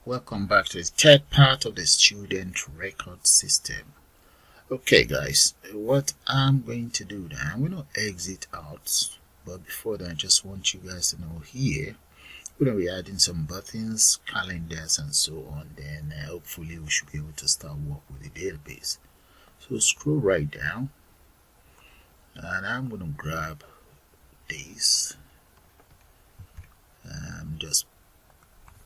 Welcome back to the third part of the student record system. Okay guys, what I'm going to do now, I'm going to exit out, but before that I just want you guys to know here we're going to be adding some buttons, calendars and so on. Then hopefully we should be able to start work with the database. So scroll right down and I'm going to grab this.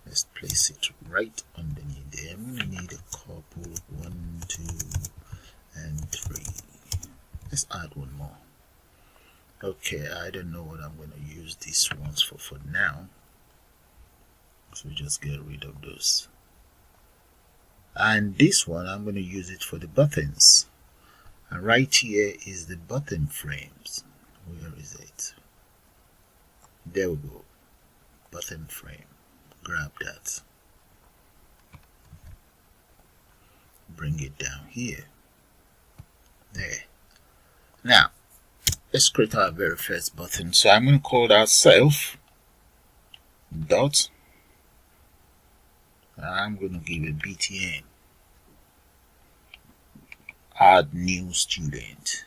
Let's place it right underneath there. I'm going to need a couple, 1, 2, and 3. Let's add one more. Okay, I don't know what I'm going to use these ones for now. So just get rid of those. And this one, I'm going to use it for the buttons. And right here is the button frames. Where is it? There we go. Button frame. Grab that, bring it down here, there. Now let's create our very first button. So I'm going to call that self dot, I'm going to give it btn, add new student.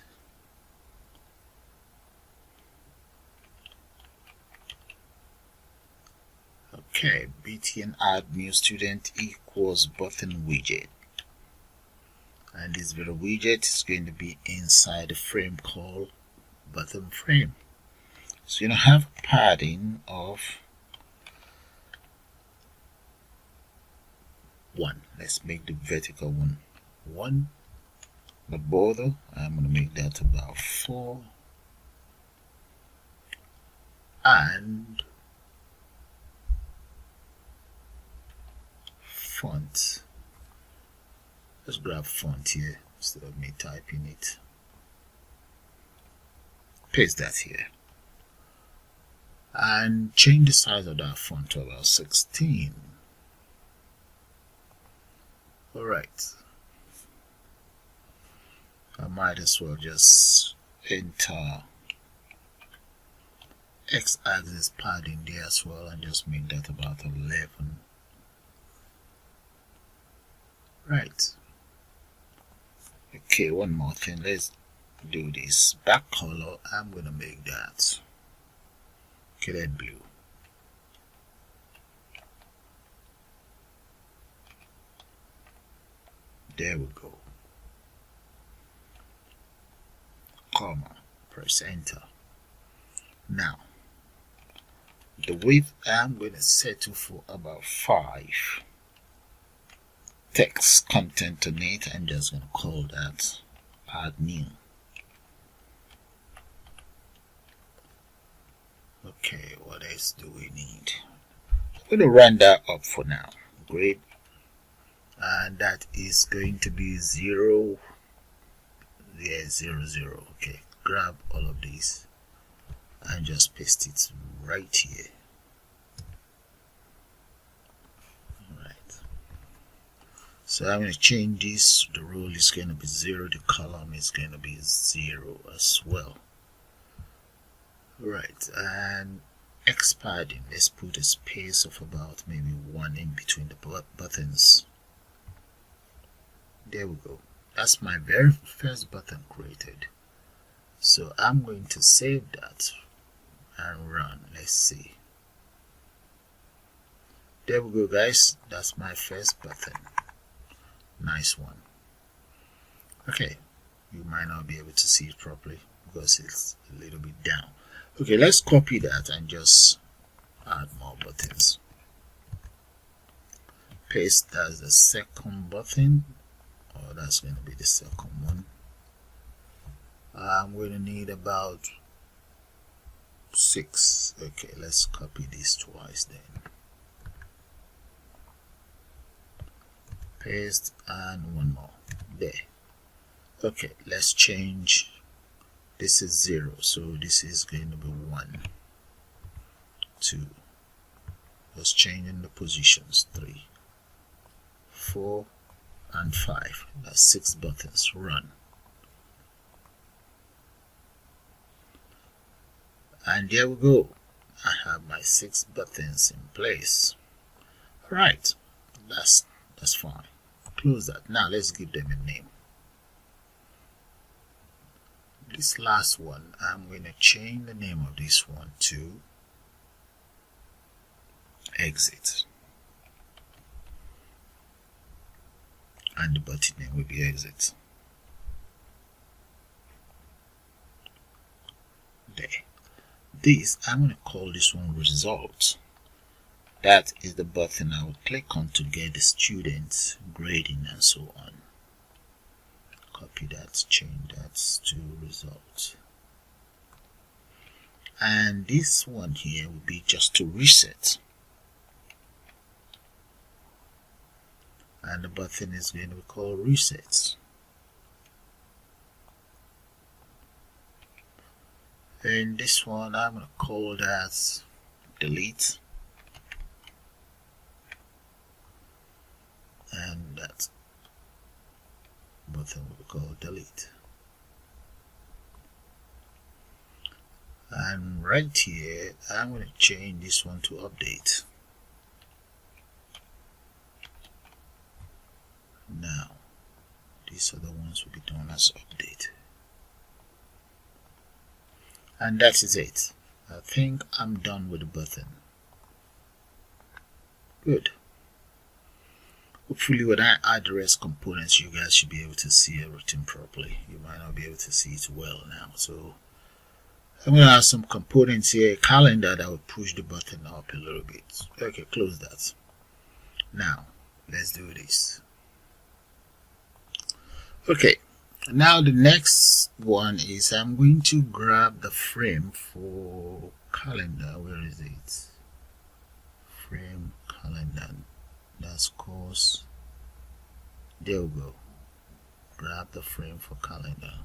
Okay, btn add new student equals button widget, and this very widget is going to be inside the frame called button frame. So you're going to have padding of 1. Let's make the vertical one 1. The border, I'm going to make that about 4, and font, let's grab font here instead of me typing it. Paste that here and change the size of that font to about 16. Alright, I might as well just enter x-axis padding there as well and just make that about 11. Right. Okay, one more thing. Let's do this. Back color, I'm going to make that colored blue. There we go. Comma. Press enter. Now, the width I'm going to settle for about 5. Text content on it. I'm just going to call that add new. Okay, what else do we need? I'm going to run that up for now. Great. And that is going to be 0. Yeah, 0, 0. Okay, grab all of these and just paste it right here. So I'm going to change this. The row is going to be 0. The column is going to be 0 as well. Right, and X padding. Let's put a space of about maybe 1 in between the buttons. There we go. That's my very first button created. So I'm going to save that and run. Let's see. There we go, guys. That's my first button. Nice one. Okay, you might not be able to see it properly because it's a little bit down. Okay, let's copy that and just add more buttons. Paste as the second button, or that's going to be the second one. I'm going to need about 6. Okay, let's copy this twice then. Paste and one more there. Okay, let's change. This is 0, so this is going to be 1, 2. Let's change in the positions 3, 4, and 5. That's 6 buttons. Run. And there we go. I have my 6 buttons in place. Alright, that's fine. Close that. Now let's give them a name. This last one, I'm going to change the name of this one to exit, and the button name will be exit. There. This, I'm going to call this one result. That is the button I will click on to get the students grading and so on. Copy that, change that to result. And this one here will be just to reset. And the button is going to be called reset. And this one I'm going to call that delete. And that button will be called delete. And right here I'm going to change this one to update. Now these other ones will be done as update. And that is it. I think I'm done with the button. Good. Hopefully when I add the rest components, you guys should be able to see everything properly. You might not be able to see it well now. So I'm going to add some components here, a calendar that will push the button up a little bit. Okay, close that. Now, let's do this. Okay, now the next one is I'm going to grab the frame for calendar. Where is it? Frame calendar. That's course. There we go. Grab the frame for calendar.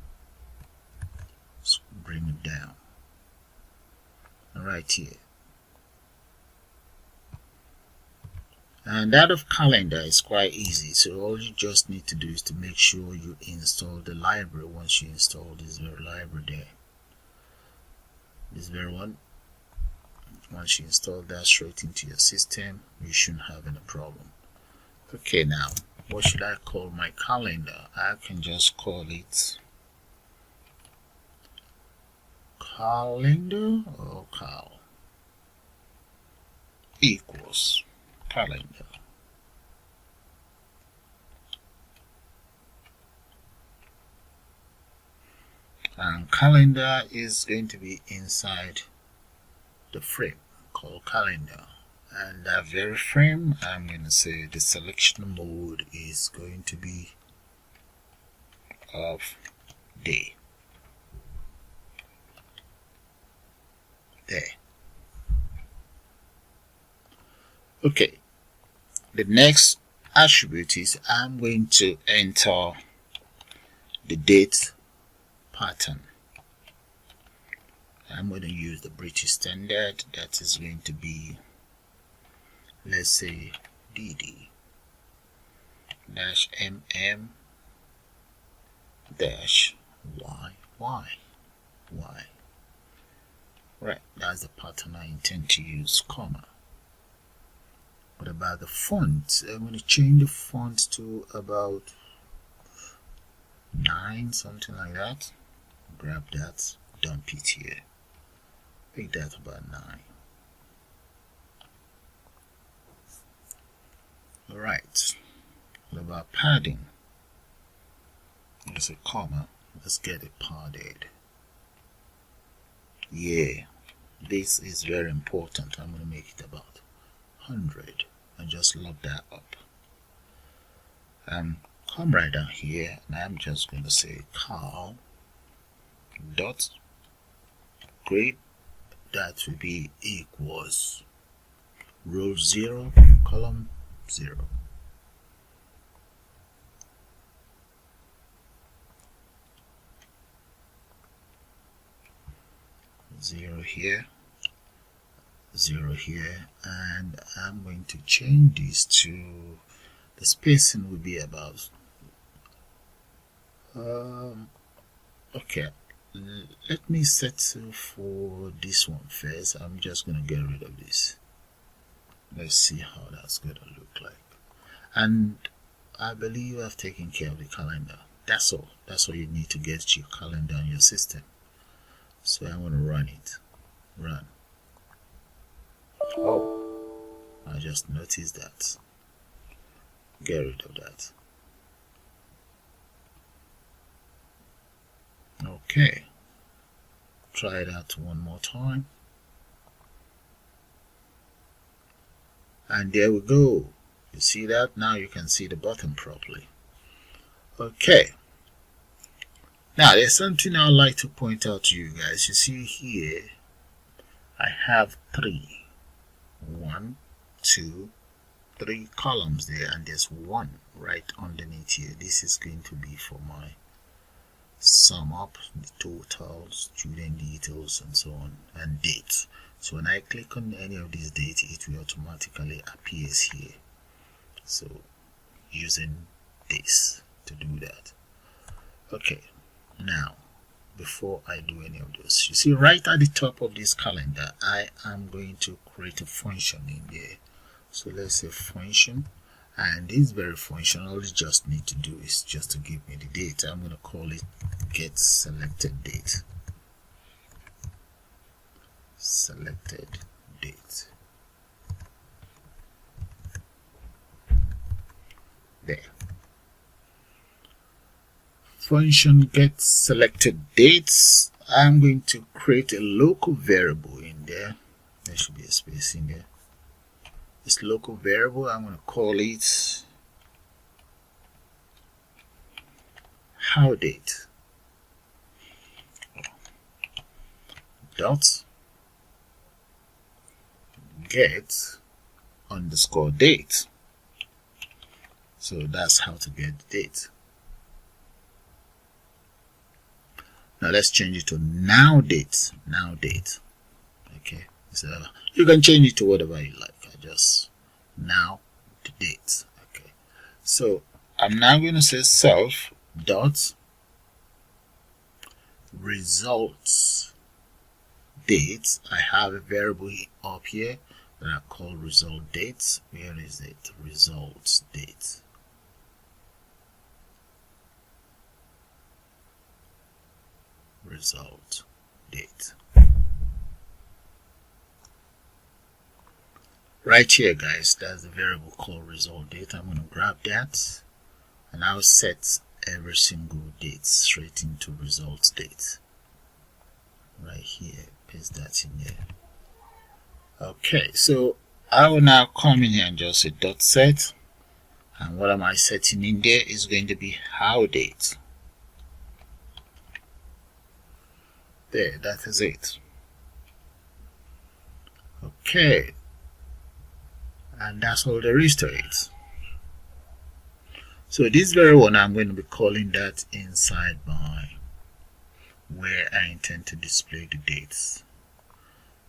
Let's bring it down. Right here. And that of calendar is quite easy. So all you just need to do is to make sure you install the library. Once you install this very library there, this very one, once you install that straight into your system, you shouldn't have any problem. Okay, now what should I call my calendar? I can just call it calendar or cal equals calendar. And calendar is going to be inside the frame called calendar. And that very frame, I'm going to say the selection mode is going to be of day. There. Okay. The next attribute is I'm going to enter the date pattern. I'm going to use the British standard. That is going to be, let's say, DD -MM -YY. Right, that's the pattern I intend to use, comma. What about the font? I'm going to change the font to about 9, something like that. Grab that, dump it here. Make that about 9. Alright, what about padding? There's a comma. Let's get it padded. Yeah, this is very important. I'm going to make it about 100 and just load that up. Come right down here and I'm just going to say cal dot grade. That will be equals row 0 column 0. Zero here, 0 here, and I'm going to change this to the spacing will be about okay, let me settle for this one first. I'm just going to get rid of this. Let's see how that's going to look like. And I believe I've taken care of the calendar. That's all you need to get your calendar on your system. So I want to run it. Run. Oh, I just noticed that. Get rid of that. Okay, try that one more time, and there we go. You see that? Now you can see the button properly. Okay, now there's something I'd like to point out to you guys. You see here I have 3 columns there, and there's 1 right underneath here. This is going to be for my sum up, the totals, student details, and so on, and dates. So when I click on any of these dates, it will automatically appears here. So using this to do that. Okay, now before I do any of those, you see right at the top of this calendar, I am going to create a function in there. So let's say function, and this very function, all you just need to do is just to give me the date. I'm going to call it get selected date. Selected date. There. Function get selected dates. I'm going to create a local variable in there. There should be a space in there. This local variable, I'm going to call it how date dot get underscore date. So that's how to get the date. Now let's change it to now date. Now date. Okay, so you can change it to whatever you like. I just now the date. Okay, so I'm now going to say self dot results date. I have a variable up here that I call result dates. Where is it? Results date. Result date. Right here, guys, that's the variable called result date. I'm going to grab that and I'll set every single date straight into results date. Right here, paste that in there. Okay, so I will now come in here and just say dot set, and what am I setting in there is going to be how date. There, that is it. Okay, and that's all there is to it. So this very one, I'm going to be calling that inside my where I intend to display the dates.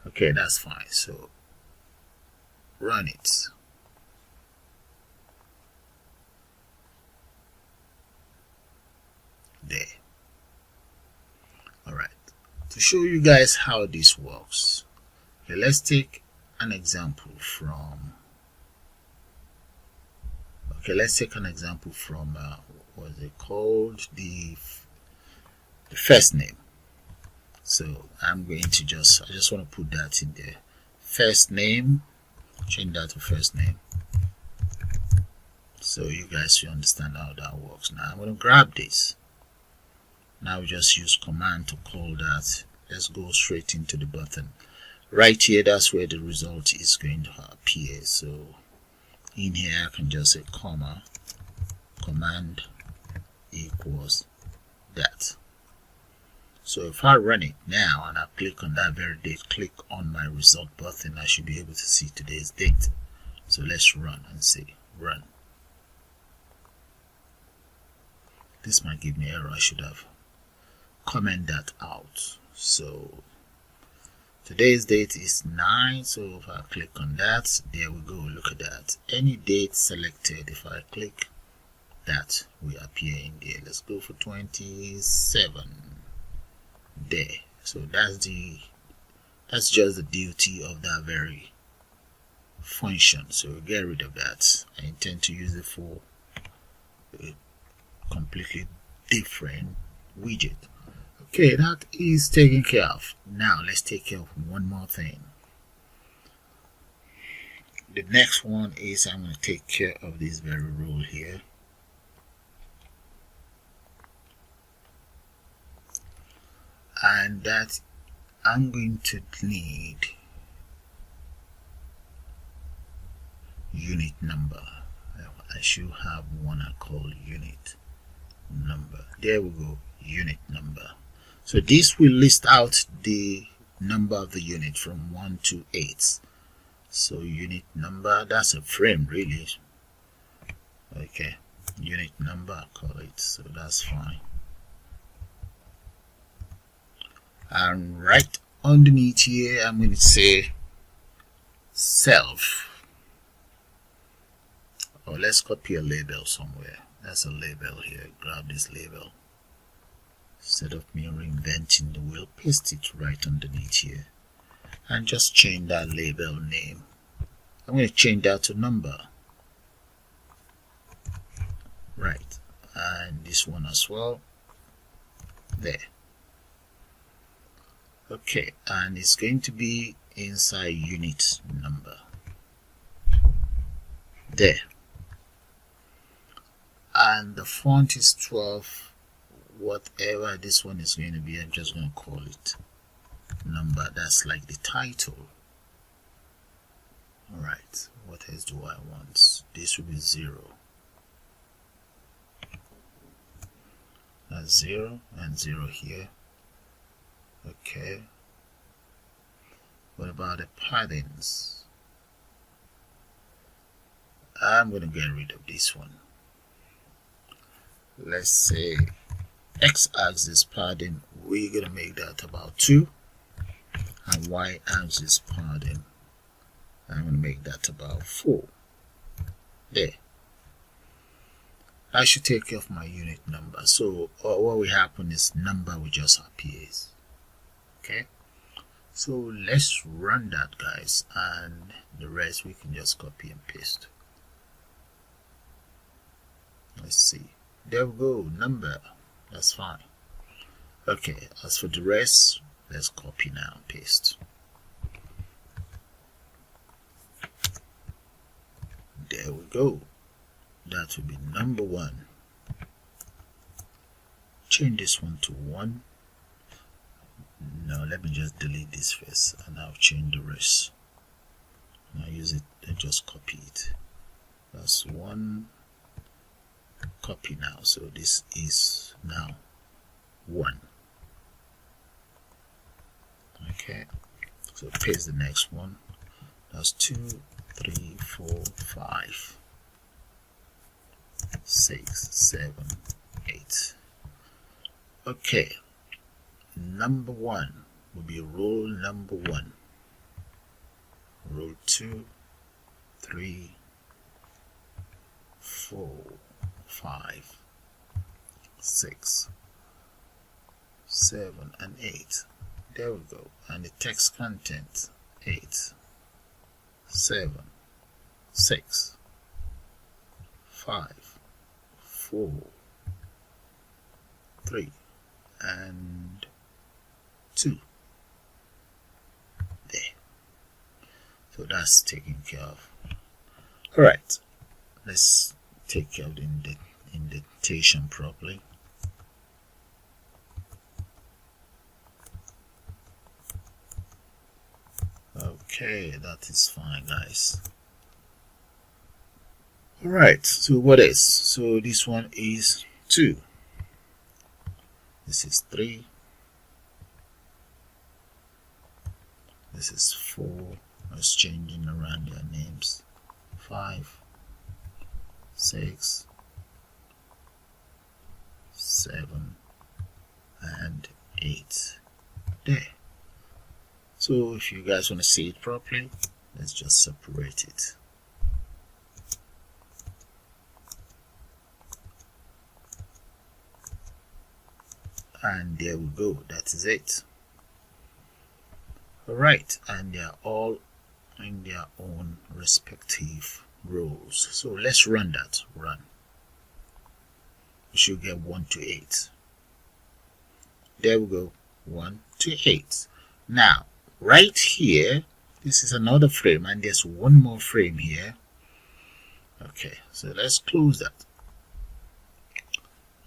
Okay, that's fine. So run it. There. Alright, to show you guys how this works, okay, let's take an example from what is it called, the first name. So I'm going to I just want to put that in there, first name, change that to first name, so you guys will understand how that works. Now I'm going to grab this. Now we just use command to call that. Let's go straight into the button. Right here, that's where the result is going to appear. So in here I can just say comma, command equals that. So if I run it now and I click on that very date, click on my result button, I should be able to see today's date. So let's run and see. Run. This might give me error. I should have comment that out. So today's date is 9. So if I click on that, there we go. Look at that. Any date selected, if I click, that will appear in there. Let's go for 27. There. So that's just the duty of that very function, so we'll get rid of that. I intend to use it for a completely different widget. Okay, that is taken care of. Now let's take care of one more thing. The next one is I'm going to take care of this very rule here. And that I'm going to need unit number. I should have one I call unit number. There we go, unit number. So this will list out the number of the unit from 1 to 8. So unit number, that's a frame really. Okay, unit number I call it, so that's fine. And right underneath here I'm going to say self. Or let's copy a label somewhere. That's a label here. Grab this label. Instead of me reinventing the wheel, paste it right underneath here. And just change that label name. I'm going to change that to number. Right. And this one as well. There. Okay. And it's going to be inside unit number. There. And the font is 12. Whatever this one is going to be, I'm just going to call it number. That's like the title. Alright, what else do I want? This will be 0. That's 0 and 0 here. Okay. What about the paddings? I'm going to get rid of this one. Let's say x-axis padding, we're going to make that about 2, and y-axis padding, I'm going to make that about 4. There. I should take care of my unit number. So what will happen is number will just appear. Okay. So let's run that, guys, and the rest we can just copy and paste. Let's see. There we go, number. That's fine. Okay, as for the rest, let's copy now and paste. There we go. That will be number 1. Change this one to 1. Now let me just delete this first and I'll change the rest. Now use it and just copy it. That's 1. Copy now, so this is now 1. Okay, so paste the next one. That's 2, 3, 4, 5, 6, 7, 8. Okay, number 1 will be row number 1, row 2, 3, 4, 5, 6, 7, and 8. There we go. And the text content 8, 7, 6, 5, 4, 3, and 2. There. So that's taken care of. Alright, let's take care of the indentation properly. Okay, that is fine, guys. Alright, so what is? So this one is 2. This is 3. This is 4. I was changing around their names. 5, 6, 7, and 8. There. So if you guys want to see it properly, let's just separate it. And there we go, that is it. Alright, and they are all in their own respective rows. So let's run that. Run. We should get 1 to 8. There we go. 1 to 8. Now, right here, this is another frame, and there's one more frame here. Okay, so let's close that.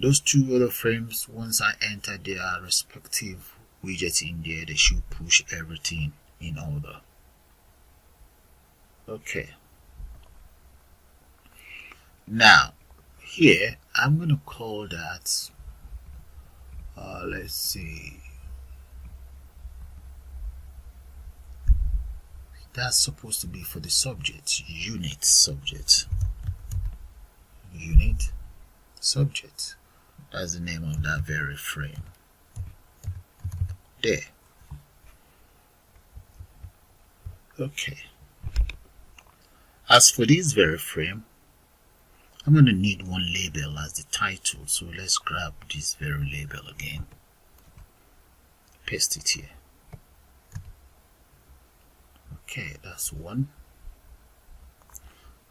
Those two other frames, once I enter their respective widgets in there, they should push everything in order. Okay. Now, here, I'm going to call that, let's see, that's supposed to be for the subject, unit subject. Unit subject. That's the name of that very frame. There. Okay. As for this very frame, I'm going to need one label as the title. So let's grab this very label again. Paste it here. Okay, that's one.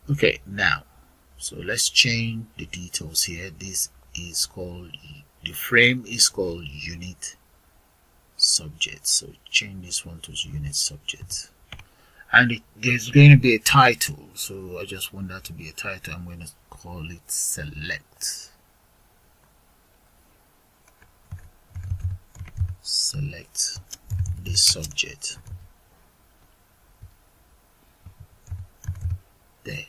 Okay, now, so let's change the details here. This is called, the frame is called unit subject. So change this one to unit subject. And there's going to be a title. So I just want that to be a title. I'm going to call it select. Select this subject. There.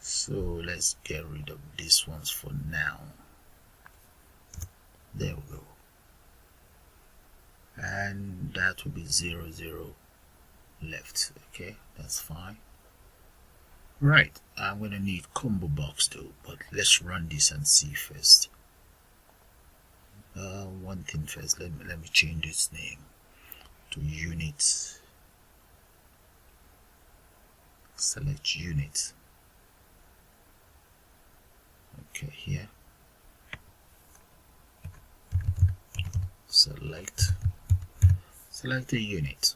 So let's get rid of these ones for now. There we go. And that will be 0, 0 left. Okay, that's fine. Right, I'm going to need combo box though, but let's run this and see first. One thing first, let me change this name to unit. Select unit. Okay, here. Select the unit.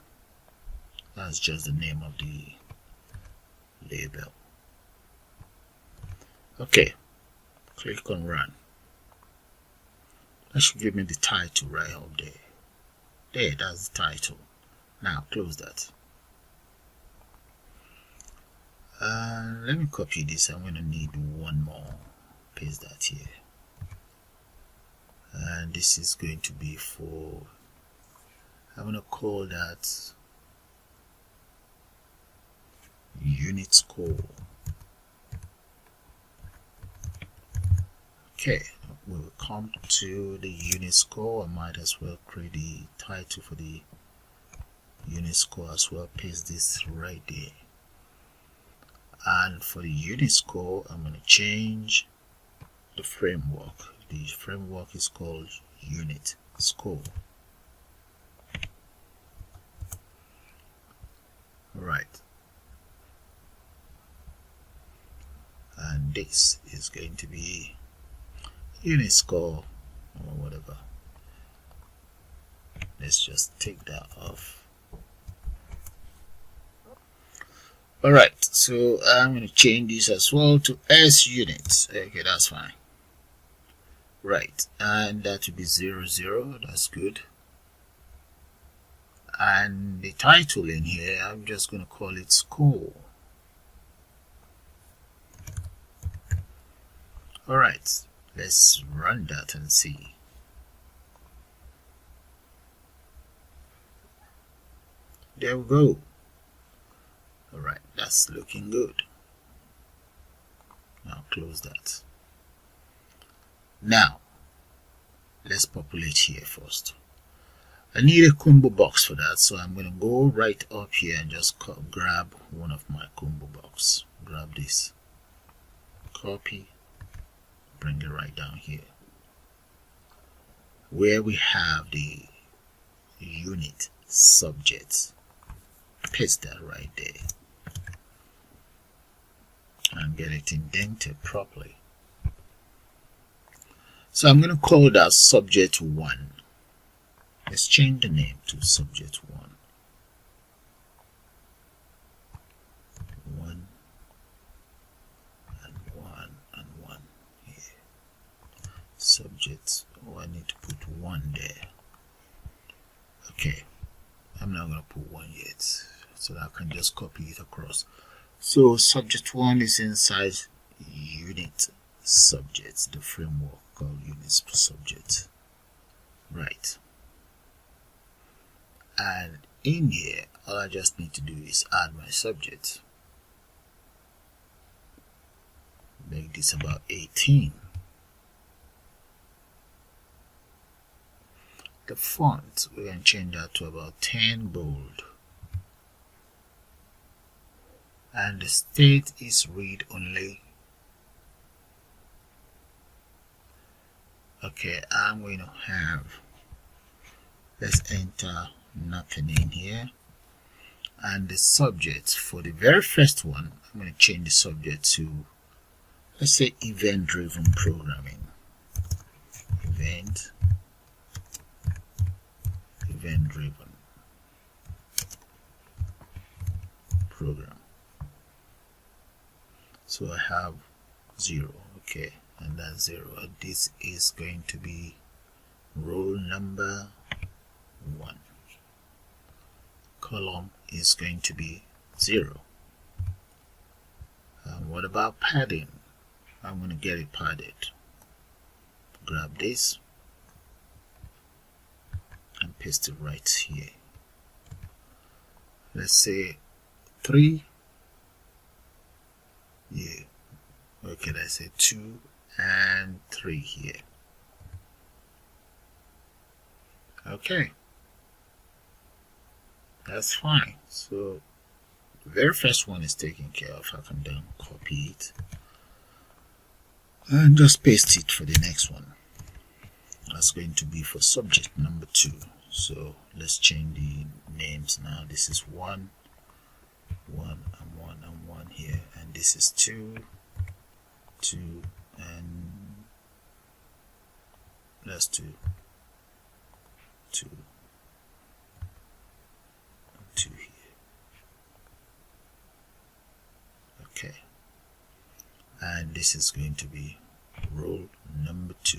That's just the name of the label. Okay, click on run. That should give me the title right up there. There, that's the title. Now close that. Let me copy this. I'm going to need one more. Paste that here. And this is going to be for, I'm going to call that unit score. Okay, we'll come to the unit score. I might as well create the title for the unit score as well. Paste this right there. And for the unit score, I'm going to change the framework. The framework is called unit score. Right. And this is going to be unit score or whatever. Let's just take that off. Alright, so I'm going to change this as well to S units. Okay, that's fine. Right, and that will be 0, 0. That's good. And the title in here, I'm just going to call it score. Alright, let's run that and see. There we go. Alright, that's looking good. Now close that. Now, let's populate here first. I need a combo box for that, so I'm going to go right up here and just grab one of my combo box. Grab this. Copy. Bring it right down here. Where we have the unit subject. Paste that right there. And get it indented properly. So I'm going to call that subject 1. Let's change the name to subject 1. I need to put 1 there. Okay, I'm not going to put 1 yet, so that I can just copy it across. So subject 1 is inside unit subject, the framework called units per subject. Right. And in here, all I just need to do is add my subject. Make this about 18. The font, we can change that to about 10 bold. And the state is read only. Okay, I'm going to have, let's enter nothing in here. And the subject, for the very first one, I'm going to change the subject to, let's say, event driven programming. Event driven program. So I have 0, okay, and that's 0. This is going to be roll number 1. Column is going to be 0. What about padding? I'm going to get it padded. Grab this and paste it right here. Let's say 3. Yeah. Okay, let's say 2 and 3 here. Okay. That's fine. So the very first one is taken care of. I can then copy it and just paste it for the next one. That's going to be for subject number 2. So let's change the names now. This is 1, 1 and 1 and 1 here, and this is 2, 2 and let's do 2 and 2 here. Okay, and this is going to be roll number 2.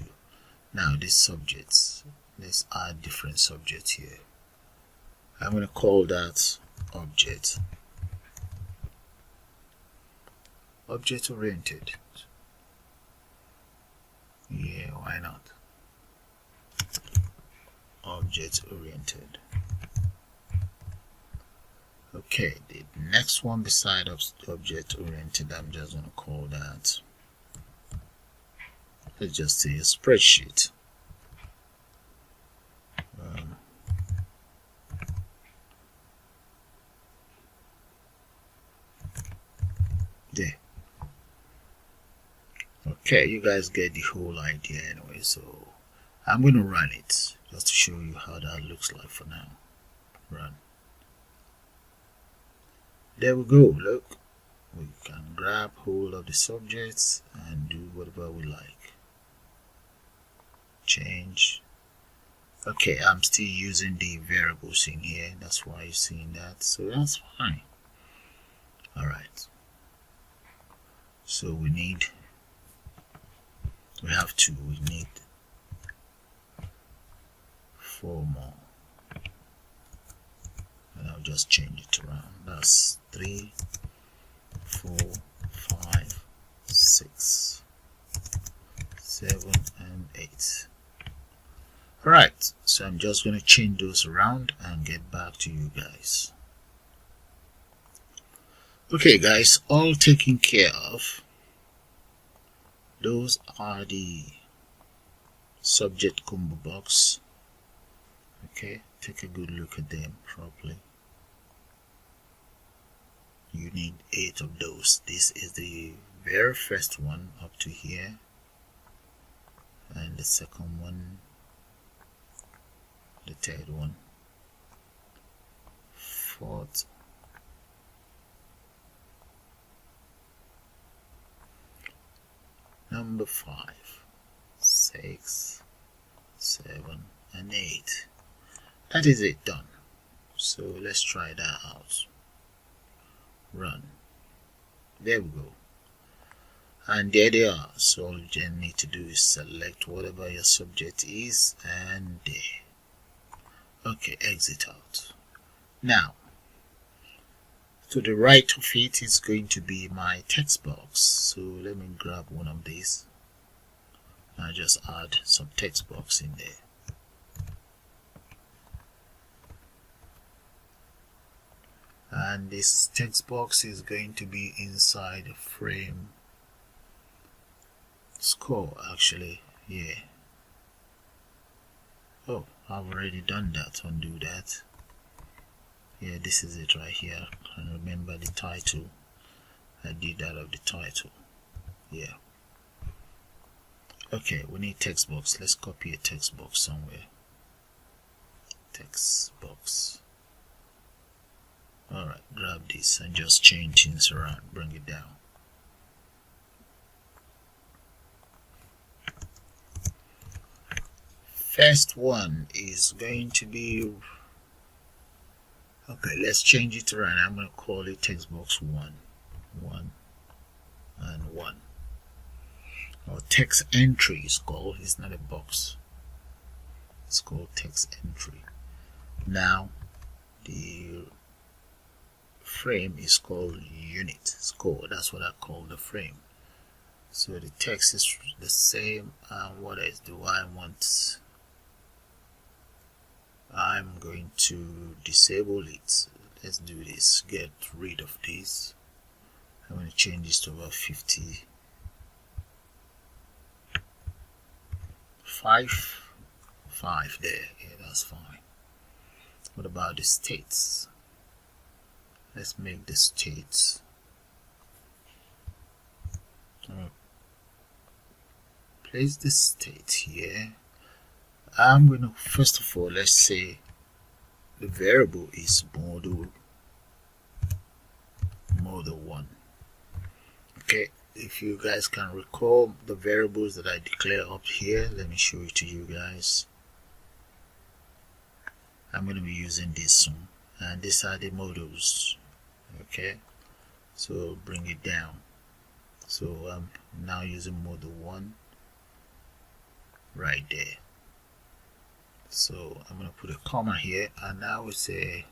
Now these subjects, let's add different subjects here. I'm going to call that object oriented. Yeah, why not? Object oriented. Okay, the next one beside object oriented, I'm just going to call that, let's just say, a spreadsheet. There. Okay, you guys get the whole idea anyway, so I'm going to run it just to show you how that looks like for now. Run. There we go. Look, we can grab hold of the subjects and do whatever we like. Change. Okay, I'm still using the variables in here, that's why you're seeing that, so that's fine. Alright, so we have 2, we need 4 more, and I'll just change it around. That's 3, 4, 5, 6, 7 and 8. Alright, so I'm just going to change those around and get back to you guys. Okay guys, all taken care of. Those are the subject combo box. Okay, take a good look at them properly. You need 8 of those. This is the very first one up to here, and the second one, the third one, fourth, number 5, 6, 7 and 8. That is it, done. So let's try that out. Run. There we go. and there they are. So all you need to do is select whatever your subject is, and there. Okay, exit out. Now to the right of it is going to be my text box, so let me grab one of these. I'll just add some text box in there. And this text box is going to be inside the frame score, actually. Yeah. Oh, I've already done that. Undo that. Yeah, this is it right here. And remember the title. I did that of the title. Yeah. Okay, we need text box. Let's copy a text box somewhere. Text box. Alright, grab this and just change things around. Bring it down. First one is going to be, okay, let's change it around. I'm going to call it text box 1 and 1, or text entry is called. It's not a box, it's called text entry. Now the frame is called unit score. That's what I call the frame. So the text is the same, and what else do I want? I'm going to disable it. Let's do this. Get rid of this. I'm going to change this to about 55 there. Yeah, that's fine. What about the states? Let's make the states. Place the state here. I'm going to, first of all, let's say the variable is model 1. Okay, if you guys can recall the variables that I declare up here, let me show it to you guys. I'm going to be using this one, and these are the models. Okay, so bring it down. So I'm now using model 1 right there. So I'm going to put a comma here, and I will say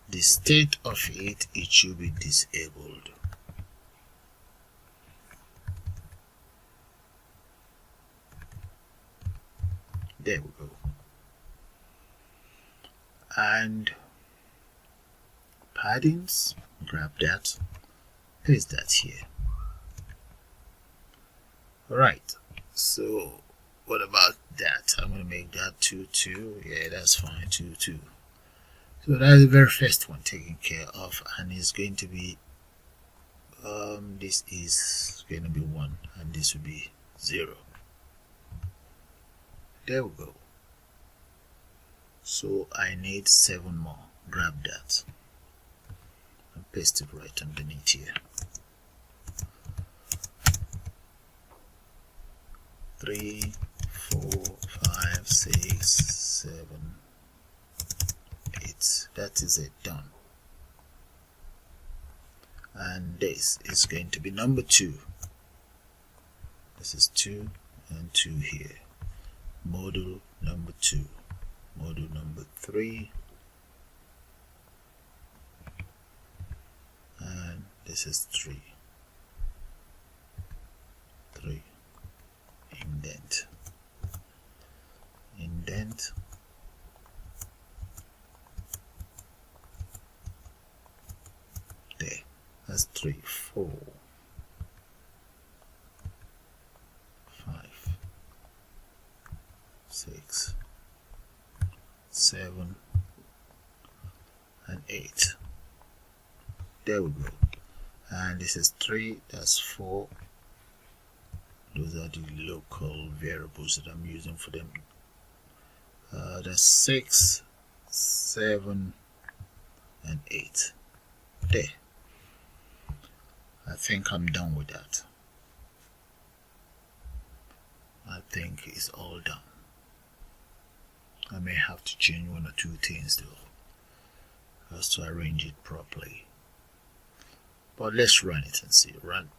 the state of it should be disabled. There we go. And paddings, grab that, paste that here. Alright, so what about that? I'm going to make that 2. Yeah, that's fine, 2. So that's the very first one taken care of, and it's going to be this is going to be 1, and this will be 0. There we go. So I need 7 more. Grab that and paste it right underneath here. 3, 4, 5, 6, 7, 8. That is it, done. And this is going to be number 2. This is 2 and 2 here. Module number 2. Module number 3. And this is 3. Indent. There. That's 3, 4, 5, 6, 7, and 8. There we go. And this is 3, that's 4. Those are the local variables that I'm using for them. That's 6, 7, and 8. There. I think I'm done with that. I think it's all done. I may have to change 1 or 2 things though, just to arrange it properly. But let's run it and see. Run.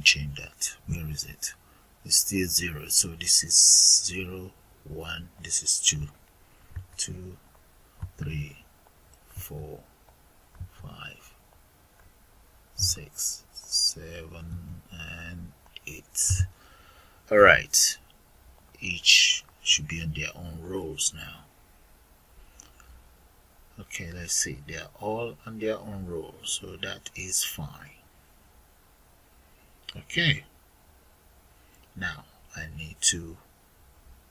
change that. Where is it? It's still 0, so this is 0, 1, this is 2, 2, 3, 4, 5, 6, 7, and 8. Alright, each should be on their own rows now. Okay, let's see, they are all on their own rows, so that is fine. Okay, now I need to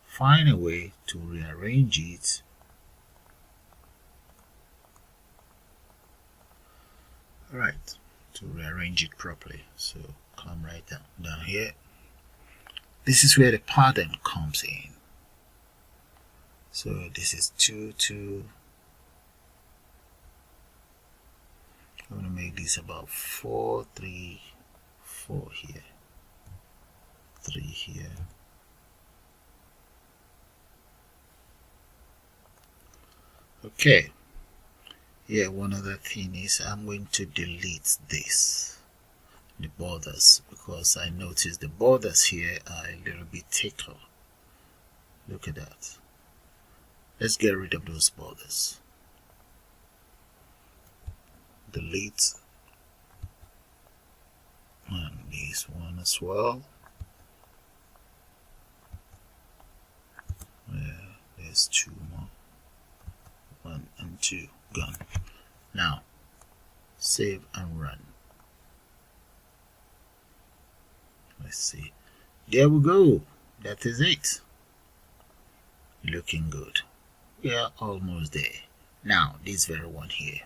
find a way to rearrange it. Alright, to rearrange it properly. So come right down here. This is where the pattern comes in. So this is 2, 2. I'm going to make this about 4, 3, 4 here, 3 here. Okay, yeah, one other thing is I'm going to delete this, the borders, because I noticed the borders here are a little bit thicker. Look at that. Let's get rid of those borders. Delete, and this one as well. Yeah, there's 2 more. 1 and 2 gone. Now save and run. Let's see. There we go. That is it. Looking good. We are almost there. Now this very one here.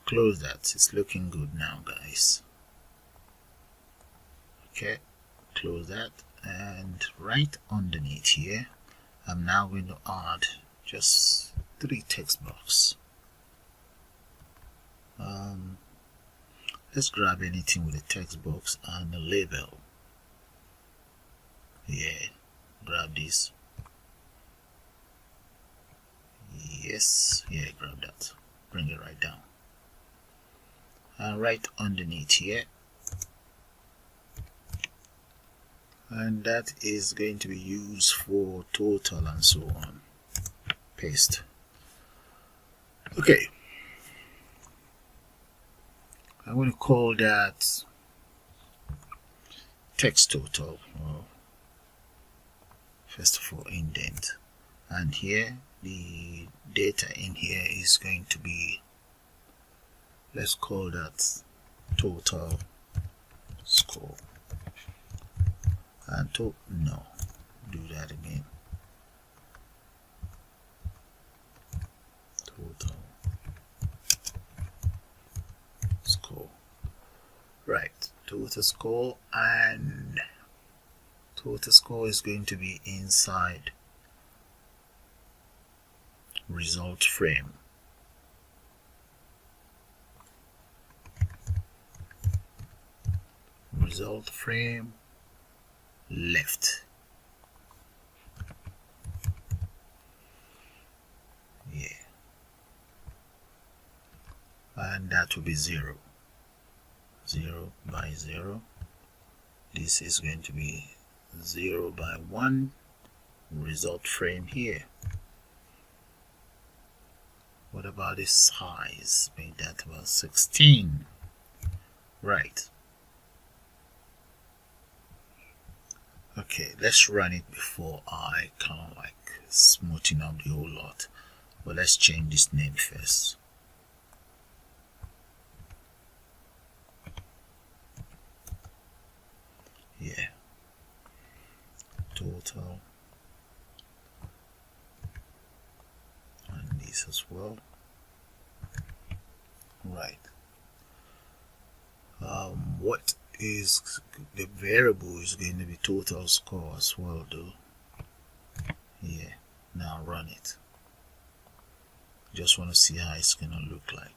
Close that. It's looking good now, guys. Okay, close that, and right underneath here I'm now going to add just 3 text boxes. Let's grab anything with a text box and a label. Yeah, grab this. Yes, yeah, grab that. Bring it right down. And right underneath here, and that is going to be used for total and so on. Paste. Okay, I'm going to call that text total, or first of all indent, and here the data in here is going to be, let's call that total score. And do that again. Total score. Right, total score, and total score is going to be inside result frame. Result frame left. Yeah, and that will be 0, 0 by 0. This is going to be 0 by 1. Result frame here. What about the size? Make that about 16. Right. Okay, let's run it before I kind of like smoothing up the whole lot. But let's change this name first. Yeah. Total. And this as well. Right. What is the variable is going to be total score as well, though. Yeah, now run it. Just want to see how it's gonna look like.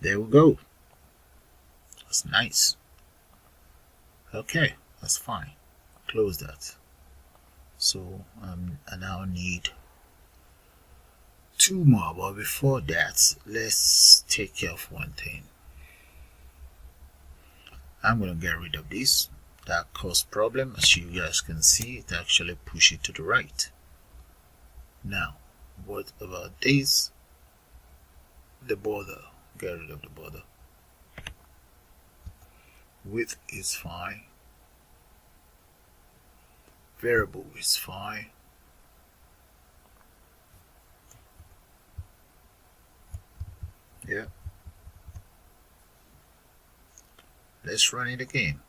There we go. That's nice. Okay, that's fine. Close that. So I now need 2 more, but before that, let's take care of one thing. I'm going to get rid of this. That caused problem. As you guys can see, it actually pushed it to the right. Now, what about this? The border. Get rid of the border. Width is fine. Variable is fine. Yeah. Let's run it again.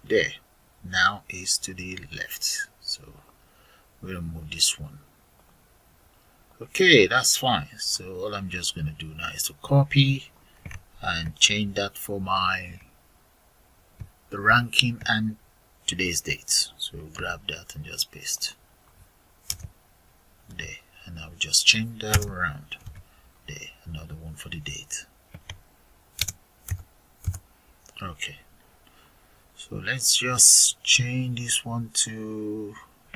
There. Now is to the left. So we'll move this one. Okay, that's fine. So all I'm just going to do now is to copy and change that for the ranking and today's date. So grab that and just paste there, and I'll just change that around there. Another one for the date. Okay, so let's just change this one to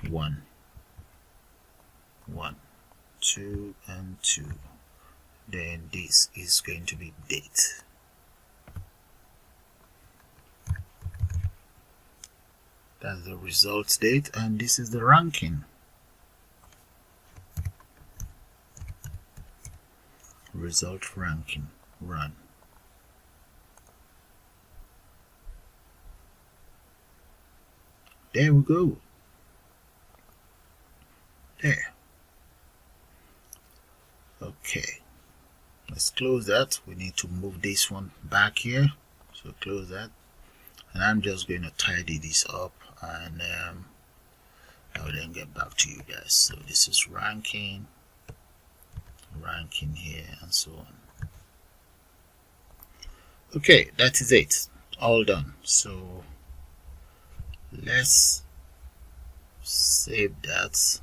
1, 2 and 2. Then this is going to be date. That's the results date, and this is the ranking. Result ranking. Run. There we go. There. Okay. Let's close that. We need to move this one back here. So close that. And I'm just going to tidy this up, and I'll then get back to you guys. So this is ranking here, and so on. Okay, that is it. All done. So let's save that,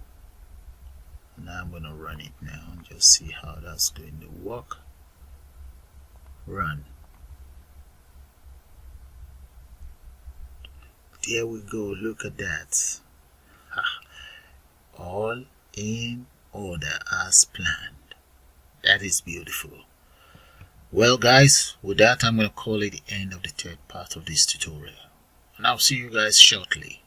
and I'm going to run it now and just see how that's going to work. Run. There we go. Look at that. All in order as planned. That is beautiful. Well guys, with that I'm going to call it the end of the third part of this tutorial, and I'll see you guys shortly.